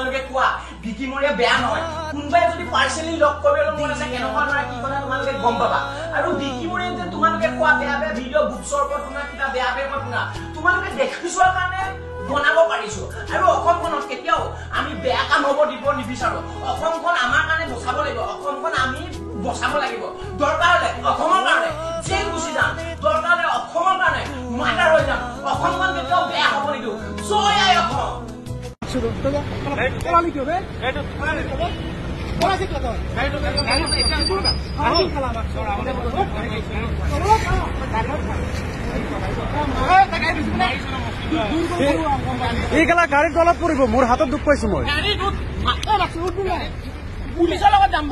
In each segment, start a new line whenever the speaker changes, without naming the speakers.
তোমালোকে কোৱা বিকিমৰীয়া বেয়া নহয় কোনবাই যদি পাৰ্সেলি লক কৰিবলৈ মন আছে কেনেকুৱা ধৰা কি কথা তোমালোকে গম পাবা আৰু বিকিমৰীয়া যে তোমালোকে কোৱা বেয়া বেয়া ভিডিঅ' বুকছৰ ওপৰত তোমাৰ কিবা বেয়া বেয়া কথা তোমালোকে দেখিছোৱাৰ কাৰণে বনাব পাৰিছো আৰু অসমখনক কেতিয়াও আমি বেয়া কাম হ'ব দিব নিবিচাৰো অসমখন আমাৰ কাৰণে বচাব লাগিব অসমখন আমি বচাব লাগিব দৰকাৰ হ'লে অসমৰ কাৰণে জেল গুচি যাম দৰকাৰ হ'লে অসমৰ কাৰণে মাৰ্ডাৰ হৈ যাম অসমখন কেতিয়াও বেয়া হ'ব নিদিওঁ জয় আই অসম
এইগেলা গাড়ীৰ তলত পৰিব মোৰ হাতত দুখ পাইছো মই
পুলিচৰ লগত যাম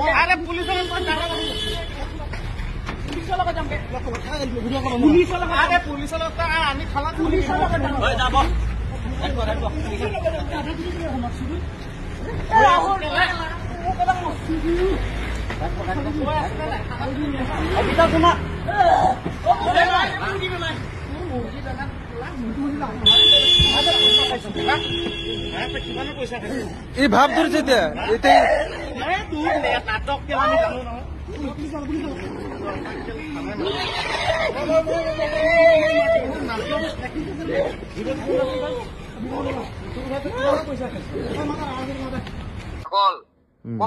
এই ভাব ধৰিছে এতিয়া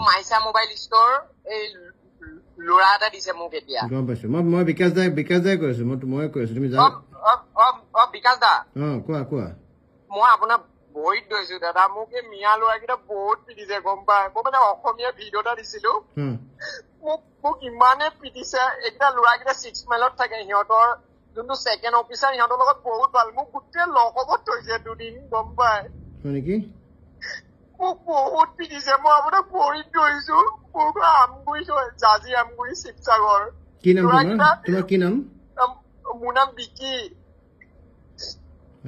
মাইছা মোবাইল ষ্টৰ এই ল'ৰা এটা দিছে মোক এতিয়া
গম পাইছো মই বিকাশ দাই কৈছো মই কৈছো তুমি জানা
বিকাশ দা
কোৱা
মই আপোনাৰ ভৰিত গৈছো দাদা মোক এই মিয়া ল'ৰাকেইটা বহুত পিটিছে গম পাই মই মানে অসমীয়া ভিডিঅ' এটা দিছিলো মোক ইমানে পিটিছে এইকেইটা ল'ৰাকেইটা 6 মাইলত থাকে সিহঁতৰ যোনটো ছেকেণ্ড অফিচাৰ সিহঁতৰ লগত বহুত ভাল মোক গোটেই লগবত থৈছে দুদিন গম পাই
নেকি
মোক বহুত পিটিছে মই আপোনাক ভৰিত গৈছো মোৰ পৰা আমগুৰি জাজি আমগুৰি শিৱসাগৰ
কি নাম তোমাৰ কি নাম
মোৰ নাম বিকি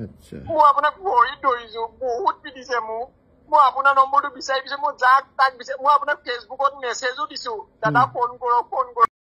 আচ্ছা
মই আপোনাক ভৰিত ধৰিছো বহুত পিটিছে মোক মই আপোনাৰ নম্বৰটো বিচাৰি পিছে মই যাক তাক বিচাৰি মই আপোনাক ফেচবুকত মেছেজো দিছো দাদা ফোন কৰক